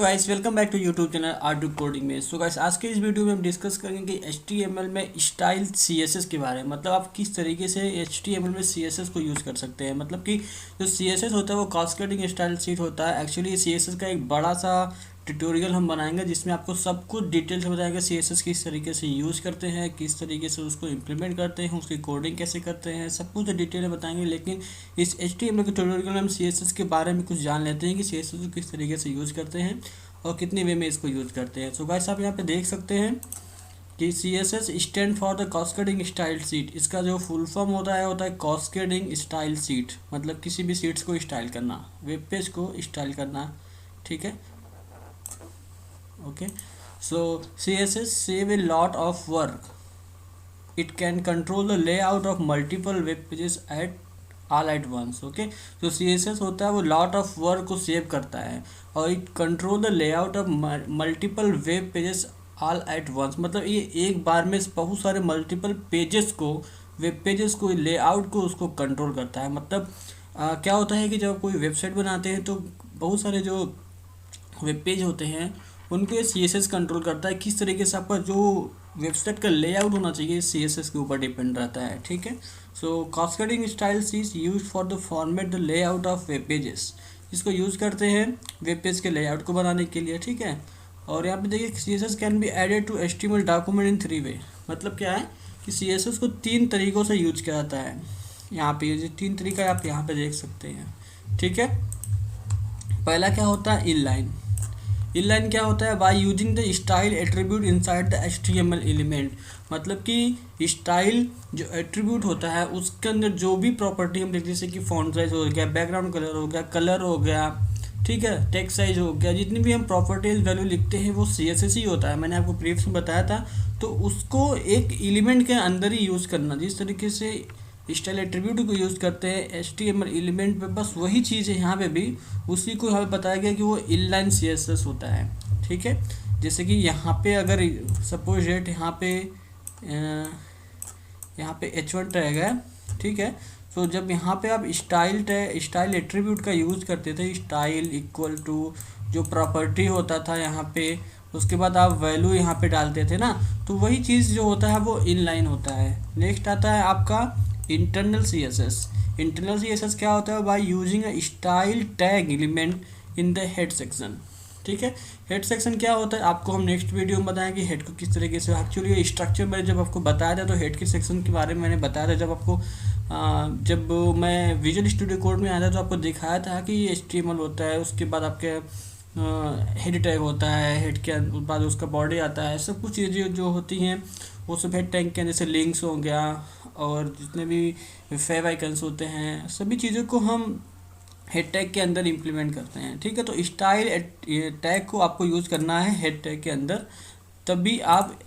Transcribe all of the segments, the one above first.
Guys, welcome back to YouTube channel art to coding में। So guys, आज के इस वीडियो में हम डिस्कस करेंगे HTML में स्टाइल CSS के बारे में। मतलब आप किस तरीके से HTML में CSS को यूज़ कर सकते हैं। मतलब कि जो CSS होता है वो कास्केडिंग स्टाइल शीट होता है। एक्चुअली CSS का एक बड़ा सा ट्यूटोरियल हम बनाएंगे जिसमें आपको सब कुछ डिटेल से बताएंगे CSS किस तरीके से यूज़ करते हैं, किस तरीके से उसको इम्प्लीमेंट करते हैं, उसकी कोडिंग कैसे करते हैं, सब कुछ डिटेल में बताएंगे। लेकिन इस HTML के ट्यूटोरियल में हम CSS के बारे में कुछ जान लेते हैं कि CSS को किस तरीके से यूज़ करते हैं और कितने वे में इसको यूज़ करते हैं। सो गाइस, आप यहाँ पे देख सकते हैं कि CSS stand for the cascading style sheet. इसका जो फुल फॉर्म होता है कास्केडिंग स्टाइल शीट। मतलब किसी भी शीट्स को स्टाइल करना, वेब पेज को स्टाइल करना, ठीक है। Okay, so CSS save a lot of work. It can control the layout of multiple web pages all at once. Okay, so CSS होता है वो lot of work को सेव करता है और it control the layout of multiple web pages all at once. मतलब ये एक बार में बहुत सारे मल्टीपल पेजेस को, वेब पेजेस को, लेआउट को उसको कंट्रोल करता है। मतलब क्या होता है कि जब कोई वेबसाइट बनाते हैं तो बहुत सारे जो वेब पेज होते हैं उनको ये CSS कंट्रोल करता है। किस तरीके से आपका जो वेबसाइट का लेआउट होना चाहिए CSS के ऊपर डिपेंड रहता है, ठीक है। So cascading styles is use for the format the layout of web pages. इसको यूज़ करते हैं वेब पेज के लेआउट को बनाने के लिए, ठीक है। और यहाँ पे देखिए CSS can be added to HTML document in 3 way. मतलब क्या है कि CSS को 3 तरीक़ों से यूज किया जाता है। यहाँ पे ये 3 तरीका आप यहाँ पे देख सकते हैं, ठीक है। पहला क्या होता है, इनलाइन। इनलाइन क्या होता है, by using the style attribute inside the HTML element. मतलब कि स्टाइल जो एट्रीब्यूट होता है उसके अंदर जो भी प्रॉपर्टी हम देखते हैं, जैसे कि फॉन्ट साइज हो गया, बैकग्राउंड कलर हो गया, कलर हो गया, ठीक है, टेक्स्ट साइज हो गया, जितनी भी हम प्रॉपर्टीज वैल्यू लिखते हैं वो CSS ही होता है। मैंने आपको प्रीवियस में बताया था। तो उसको एक एलिमेंट के अंदर ही यूज़ करना, जिस तरीके से स्टाइल एट्रीब्यूट को यूज़ करते हैं HTML एलिमेंट पे, बस वही चीज़ है यहाँ पे भी। उसी को यहाँ पे बताया गया कि वो इनलाइन CSS होता है, ठीक है। जैसे कि यहाँ पे अगर सपोज डेट यहाँ पे H1 टैग है, ठीक है। तो जब यहाँ पे आप स्टाइल एट्रीब्यूट का यूज़ करते थे, स्टाइल इक्वल टू जो प्रॉपर्टी होता था यहाँ पे, उसके बाद आप वैल्यू यहाँ पे डालते थे ना, तो वही चीज़ जो होता है वो इनलाइन होता है। नेक्स्ट आता है आपका इंटरनल CSS। इंटरनल CSS क्या होता है, by using a style tag element in the head section, ठीक है। हेड सेक्शन क्या होता है आपको हम नेक्स्ट वीडियो में बताएंगे हेड को किस तरीके से। एक्चुअली ये स्ट्रक्चर मैंने जब आपको बताया था तो हेड के सेक्शन के बारे में मैंने बताया था। जब मैं विजुअल स्टूडियो कोड में आया था तो आपको दिखाया था कि ये HTML होता है, उसके बाद आपके हेड टैग होता है, हेड के बाद उसका बॉडी आता है। सब कुछ चीज़ें जो होती हैं वो सब हेड टैग के अंदर, जैसे लिंक्स हो गया और जितने भी फेव आइकन्स होते हैं, सभी चीज़ों को हम हेड टैग के अंदर इम्प्लीमेंट करते हैं, ठीक है। तो स्टाइल टैग को आपको यूज़ करना है हेड टैग के अंदर, तभी आप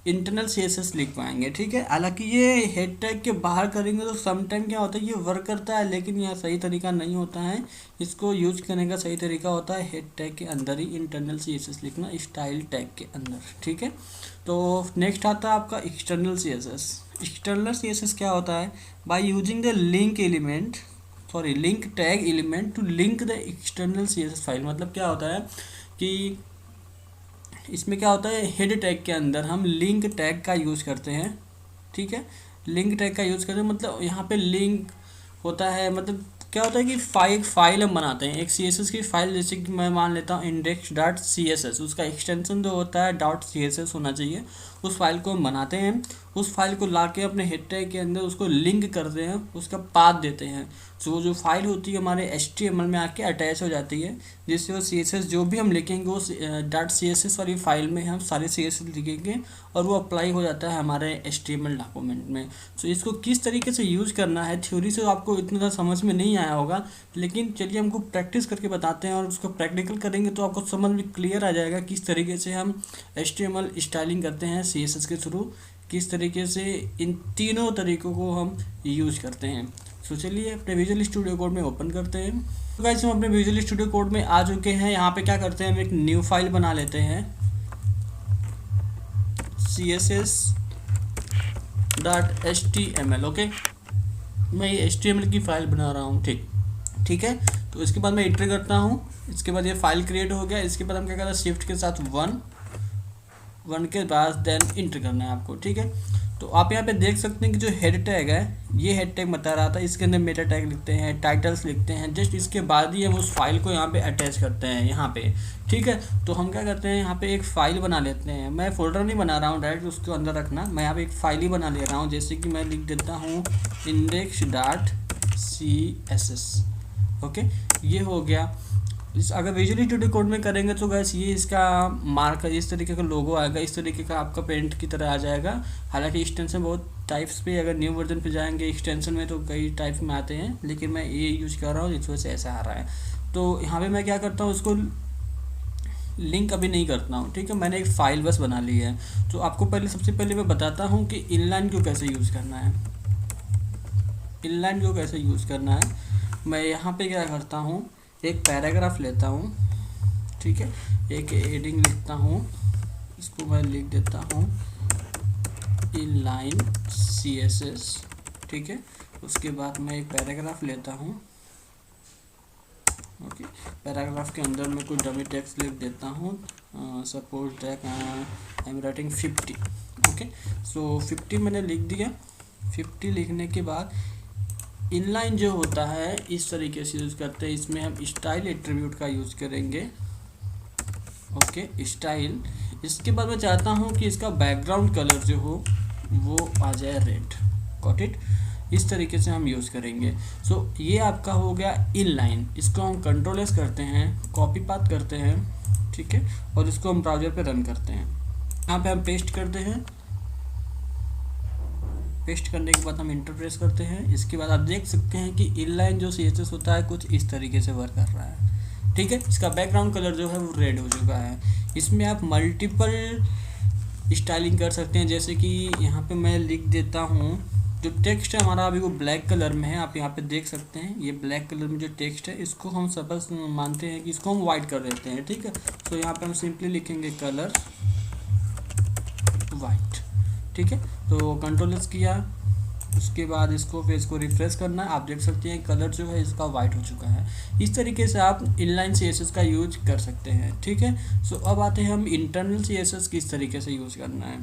इंटरनल CSS लिख पाएंगे, ठीक है। हालांकि ये हेड टैग के बाहर करेंगे तो समटाइम क्या होता है, ये वर्क करता है, लेकिन यह सही तरीका नहीं होता है। इसको यूज करने का सही तरीका होता है हेड टैग के अंदर ही इंटरनल CSS लिखना, स्टाइल टैग के अंदर, ठीक है। तो नेक्स्ट आता है आपका एक्सटर्नल CSS। एक्सटर्नल CSS क्या होता है, by using the link tag element to link the external CSS file. मतलब क्या होता है कि इसमें क्या होता है, हेड टैग के अंदर हम लिंक टैग का यूज़ करते हैं, ठीक है। लिंक टैग का यूज़ करते हैं, मतलब यहाँ पे लिंक होता है। मतलब क्या होता है कि फाइल हम बनाते हैं, एक CSS की फाइल, जैसे कि मैं मान लेता हूँ index.css, उसका एक्सटेंशन जो होता है .css होना चाहिए। उस फाइल को हम बनाते हैं, उस फाइल को लाके अपने हेड टैग के अंदर उसको लिंक करते हैं, उसका पाथ देते हैं। तो जो फाइल होती है हमारे HTML में आके अटैच हो जाती है, जिससे वो CSS जो भी हम लिखेंगे वो .css वाली फाइल में हम सारे CSS लिखेंगे और वो अप्लाई हो जाता है हमारे HTML डॉक्यूमेंट में। तो इसको किस तरीके से यूज़ करना है, थ्योरी से आपको इतना समझ में नहीं आया होगा, लेकिन चलिए हमको प्रैक्टिस करके बताते हैं और उसको प्रैक्टिकल करेंगे तो आपको समझ में क्लियर आ जाएगा किस तरीके से हम HTML स्टाइलिंग करते हैं CSS के थ्रू, किस तरीके से इन तीनों तरीक़ों को हम यूज़ करते हैं। तो चलिए अपने विजुअल स्टूडियो कोड में ओपन करते हैं। तो गाइस, हम अपने विजुअल स्टूडियो कोड में आ चुके हैं। यहाँ पे क्या करते हैं, हम एक न्यू फाइल बना लेते हैं, css.html। ओके, मैं ये HTML की फ़ाइल बना रहा हूँ, ठीक है। तो इसके बाद मैं एंटर करता हूँ इसके बाद ये फाइल क्रिएट हो गया। इसके बाद हम क्या करते हैं, शिफ्ट के साथ 1 के बाद देन इंटर करना है आपको, ठीक है। तो आप यहाँ पे देख सकते हैं कि जो हेड टैग है, ये हेड टैग बता रहा था, इसके अंदर मेटा टैग लिखते हैं, टाइटल्स लिखते हैं, जस्ट इसके बाद ही हम उस फाइल को यहाँ पे अटैच करते हैं यहाँ पे, ठीक है। तो हम क्या करते हैं, यहाँ पे एक फ़ाइल बना लेते हैं। मैं फोल्डर नहीं बना रहा हूँ डायरेक्ट उसके अंदर रखना, मैं यहाँ पे एक फ़ाइल ही बना ले रहा हूँ। जैसे कि मैं लिख देता हूँ index.css, ओके, ये हो गया। अगर विजुअली स्टूडियो कोड में करेंगे तो गैस ये इसका मार्क इस तरीके का लोगो आएगा, इस तरीके का आपका पेंट की तरह आ जाएगा। हालांकि एक्सटेंशन बहुत टाइप्स पे, अगर न्यू वर्जन पे जाएंगे एक्सटेंशन में तो कई टाइप्स में आते हैं, लेकिन मैं ये यूज कर रहा हूँ इस वजह से ऐसा आ रहा है। तो यहाँ पे मैं क्या करता हूँ, इसको लिंक अभी नहीं करता हूँ, ठीक है। मैंने एक फ़ाइल बस बना ली है। तो आपको पहले सबसे पहले मैं बताता हूँ कि इनलाइन को कैसे यूज़ करना है। इनलाइन को कैसे यूज़ करना है, मैं यहाँ पे क्या करता हूँ, एक पैराग्राफ लेता हूँ, ठीक है, एक हेडिंग लिखता हूँ, इसको मैं लिख देता हूँ इनलाइन CSS, ठीक है। उसके बाद मैं एक पैराग्राफ लेता हूँ, ओके। पैराग्राफ के अंदर मैं कुछ डमी टेक्स्ट लिख देता हूँ, suppose that I am writing 50, okay. So 50 मैंने लिख दिया। 50 लिखने के बाद इनलाइन जो होता है इस तरीके से यूज़ करते हैं, इसमें हम स्टाइल एट्रीब्यूट का यूज़ करेंगे, ओके, स्टाइल। इसके बाद मैं चाहता हूँ कि इसका बैकग्राउंड कलर जो हो वो आ जाए रेड, गॉट इट। इस तरीके से हम यूज़ करेंगे। सो ये आपका हो गया इनलाइन। इसको हम कंट्रोल-S करते हैं, कॉपी पाथ करते हैं, ठीक है, और इसको हम ब्राउज़र पे रन करते हैं। यहाँ पे हम पेस्ट करते हैं, पेस्ट करने के बाद हम इंटर प्रेस करते हैं। इसके बाद आप देख सकते हैं कि इनलाइन जो CSS होता है कुछ इस तरीके से वर्क कर रहा है, ठीक है। इसका बैकग्राउंड कलर जो है वो रेड हो चुका है। इसमें आप मल्टीपल स्टाइलिंग कर सकते हैं, जैसे कि यहाँ पे मैं लिख देता हूँ, जो टेक्स्ट है हमारा अभी वो ब्लैक कलर में है, आप यहाँ पे देख सकते हैं ये ब्लैक कलर में जो टेक्स्ट है, इसको हम सपोज मानते हैं कि इसको हम वाइट कर देते हैं, ठीक है। तो यहाँ पे हम सिंपली लिखेंगे कलर वाइट, ठीक है। तो कंट्रोल-S किया, उसके बाद इसको फिर इसको रिफ्रेश करना है। आप देख सकते हैं कलर जो है इसका वाइट हो चुका है। इस तरीके से आप इनलाइन CSS का यूज कर सकते हैं, ठीक है। सो अब आते हैं हम इंटरनल CSS किस तरीके से यूज़ करना है।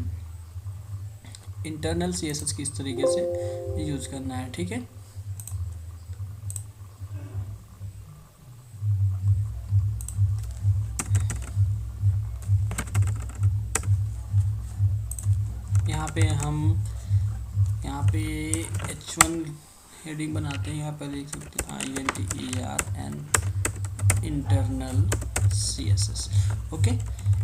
इंटरनल CSS किस तरीके से यूज़ करना है, ठीक है। यहाँ पे H1 हेडिंग बनाते हैं, यहाँ पे लिख सकते हैं INTERN internal CSS, okay,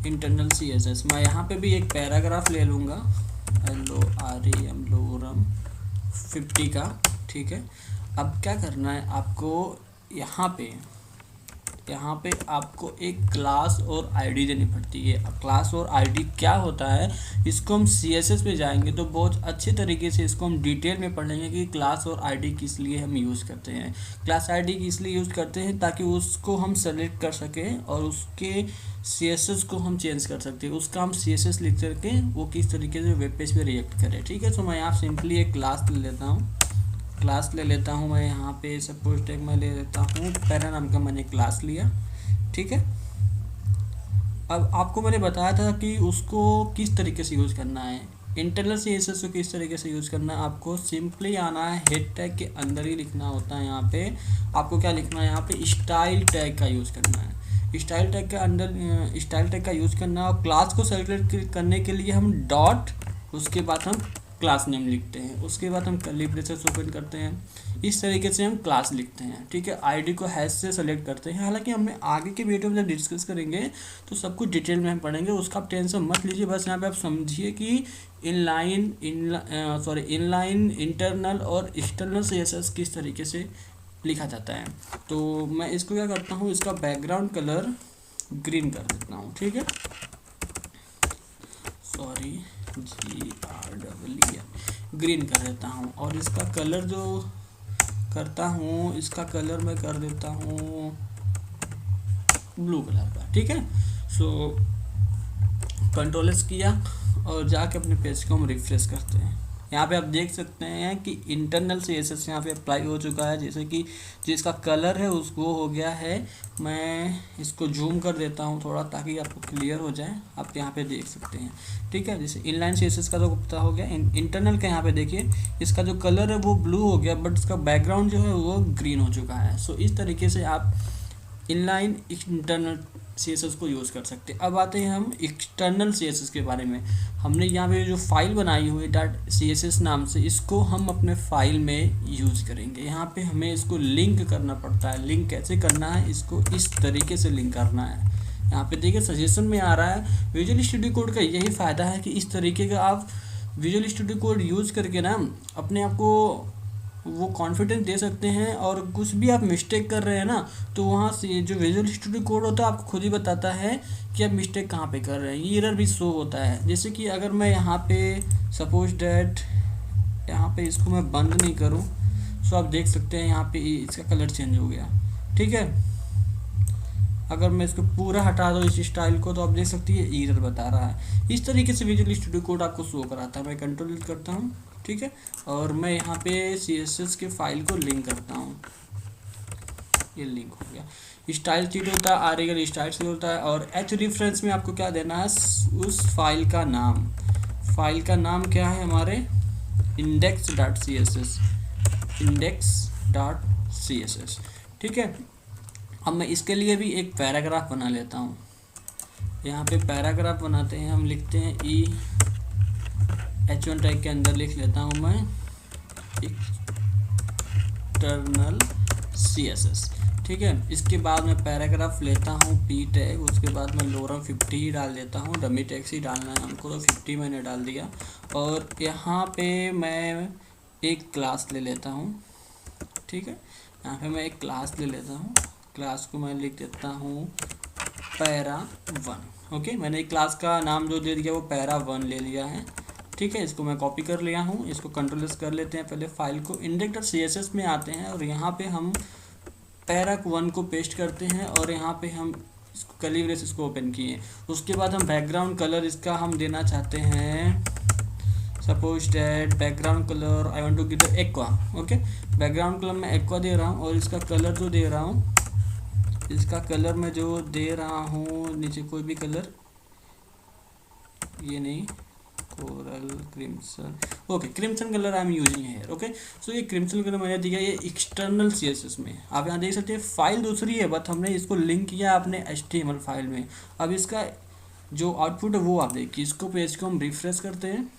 internal CSS। मैं यहाँ पे भी एक पैराग्राफ ले लूँगा, LOREM 50 का, ठीक है। अब क्या करना है आपको, यहाँ पे आपको एक क्लास और आईडी देनी पड़ती है। अब क्लास और आईडी क्या होता है, इसको हम CSS पे जाएंगे तो बहुत अच्छे तरीके से इसको हम डिटेल में पढ़ेंगे कि क्लास और आईडी किस लिए हम यूज़ करते हैं। क्लास आईडी किस लिए यूज़ करते हैं, ताकि उसको हम सेलेक्ट कर सकें और उसके CSS को हम चेंज कर सकते हैं, उसका हम CSS लिख करके वो किस तरीके से वेब पेज पे रिएक्ट करे, ठीक है। तो मैं यहाँ सिंपली एक क्लास ले लेता हूँ, मैं यहाँ पे सपोज टैग मैं ले लेता हूँ पैरा नाम का, मैंने क्लास लिया, ठीक है। अब आपको मैंने बताया था कि उसको किस तरीके से यूज़ करना है, इंटरनल CSS को किस तरीके से यूज़ करना है। आपको सिंपली आना है, हेड टैग के अंदर ही लिखना होता है। यहाँ पे आपको क्या लिखना है, यहाँ पे स्टाइल टैग का यूज़ करना है। स्टाइल टैग के अंदर स्टाइल टैग का यूज़ करना है, और क्लास को सेलेक्ट करने के लिए हम डॉट, उसके बाद हम क्लास नेम लिखते हैं, उसके बाद हम कर्ली ब्रेसेस ओपन करते हैं। इस तरीके से हम क्लास लिखते हैं, ठीक है। आईडी को हैश से सेलेक्ट करते हैं। हालांकि हमने आगे के वीडियो में जब डिस्कस करेंगे तो सब कुछ डिटेल में हम पढ़ेंगे, उसका आप टेंशन मत लीजिए। बस यहाँ पे आप समझिए कि इनलाइन इंटरनल और एक्सटर्नल CSS किस तरीके से लिखा जाता है। तो मैं इसको क्या करता हूँ, इसका बैकग्राउंड कलर ग्रीन कर देता हूँ, ठीक है, सॉरी GREEN ग्रीन कर देता हूँ। और इसका कलर जो करता हूँ, इसका कलर मैं कर देता हूँ ब्लू कलर का, ठीक है। सो कंट्रोल-S किया और जाके अपने पेज को हम रिफ्रेश करते हैं, यहाँ पे आप देख सकते हैं कि इंटरनल CSS यहाँ पे अप्लाई हो चुका है, जैसे कि जिसका कलर है उसको हो गया है। मैं इसको जूम कर देता हूँ थोड़ा ताकि आपको क्लियर हो जाए, आप यहाँ पे देख सकते हैं। ठीक है, जैसे इनलाइन CSS का तो पता हो गया। इंटरनल का यहाँ पे देखिए, इसका जो कलर है वो ब्लू हो गया, बट इसका बैकग्राउंड जो है वो ग्रीन हो चुका है। सो इस तरीके से आप इनलाइन इंटरनल CSS को यूज़ कर सकते हैं। अब आते हैं हम एक्सटर्नल CSS के बारे में। हमने यहाँ पे जो फाइल बनाई हुई .css नाम से, इसको हम अपने फाइल में यूज़ करेंगे। यहाँ पे हमें इसको लिंक करना पड़ता है। लिंक कैसे करना है, इसको इस तरीके से लिंक करना है। यहाँ पे देखिए सजेशन में आ रहा है। विजुअल स्टूडियो कोड का यही फ़ायदा है कि इस तरीके का आप विजुअल स्टूडियो कोड यूज़ करके ना अपने आप को वो कॉन्फिडेंस दे सकते हैं, और कुछ भी आप मिस्टेक कर रहे हैं ना तो वहाँ से जो विजुअल स्टूडियो कोड होता है आपको खुद ही बताता है कि आप मिस्टेक कहाँ पे कर रहे हैं। ये एरर भी शो होता है। जैसे कि अगर मैं यहाँ पे सपोज डैट यहाँ पे इसको मैं बंद नहीं करूँ, सो आप देख सकते हैं यहाँ पे इसका कलर चेंज हो गया। ठीक है, अगर मैं इसको पूरा हटा दूँ इस स्टाइल को, तो आप देख सकते हैं एरर बता रहा है। इस तरीके से विजुअल स्टूडियो कोड आपको शो कराता है। मैं कंट्रोल करता हूँ, ठीक है, और मैं यहाँ पे CSS के फाइल को लिंक करता हूँ। ये लिंक हो गया। स्टाइल शीट होता है, आर्टिकल स्टाइल शीट होता है, और एच रेफरेंस में आपको क्या देना है, उस फाइल का नाम। फाइल का नाम क्या है हमारे, index.css, index.css। ठीक है, अब मैं इसके लिए भी एक पैराग्राफ बना लेता हूँ। यहाँ पे पैराग्राफ बनाते हैं हम, लिखते हैं H1 टैग के अंदर लिख लेता हूँ मैं एक्सटर्नल CSS। ठीक है, इसके बाद मैं पैराग्राफ लेता हूँ P टैग, उसके बाद मैं लोरम 50 ही डाल देता हूँ। डमी टैग्स ही डालना है हमको, तो 50 मैंने डाल दिया। और यहाँ पे मैं एक क्लास ले लेता हूँ। ठीक है, यहाँ पे मैं एक क्लास ले लेता हूँ। क्लास को मैं लिख देता हूँ para1। ओके, मैंने एक क्लास का नाम जो दे दिया वो para1 ले लिया है। ठीक है, इसको मैं कॉपी कर लिया हूँ। इसको कंट्रोल कर लेते हैं। पहले फाइल को index.css में आते हैं और यहाँ पे हम para1 को पेस्ट करते हैं, और यहाँ पे हम इसको कर्ली ब्रेसेस को ओपन किए। उसके बाद हम बैकग्राउंड कलर इसका हम देना चाहते हैं, suppose that background colour I want to give the aqua. Okay, background colour मैं एक्वा दे रहा हूँ, और इसका कलर जो दे रहा हूँ, इसका कलर मैं जो दे रहा हूँ, नीचे कोई भी कलर, ये नहीं, coral crimson. Okay, crimson colour I am using here. Okay, so ये क्रिम्सन कलर मैंने दिया ये एक्सटर्नल CSS में। आप यहाँ देख सकते हैं फाइल दूसरी है, बट हमने इसको लिंक किया अपने HTML फाइल में। अब इसका जो आउटपुट है वो आप देखिए। इसको पेज को हम रिफ्रेश करते हैं।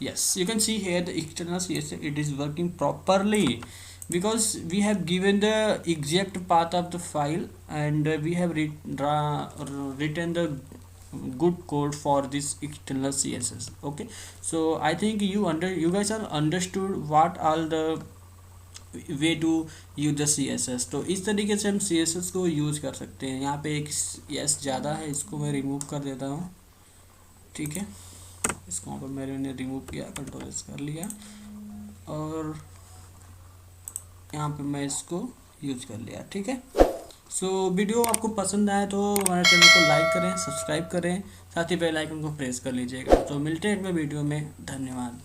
Yes, you can see here the external CSS, it is working properly because we have given the exact path of the file, and we have written the good code for this external CSS. Okay, so I think you guys are understood what all the way to use the CSS। तो इस तरीके से हम CSS को use कर सकते हैं। यहाँ पे एक S ज़्यादा है, इसको मैं रिमूव कर देता हूँ। ठीक है, इसको वहाँ पर मैंने रिमूव किया, कंट्रोल एस कर लिया, और यहाँ पे मैं इसको यूज कर लिया। ठीक है, सो वीडियो आपको पसंद आए तो हमारे चैनल को लाइक करें, सब्सक्राइब करें, साथ ही बेल आइकन को प्रेस कर लीजिएगा। तो मिलते हैं अगले वीडियो में। धन्यवाद।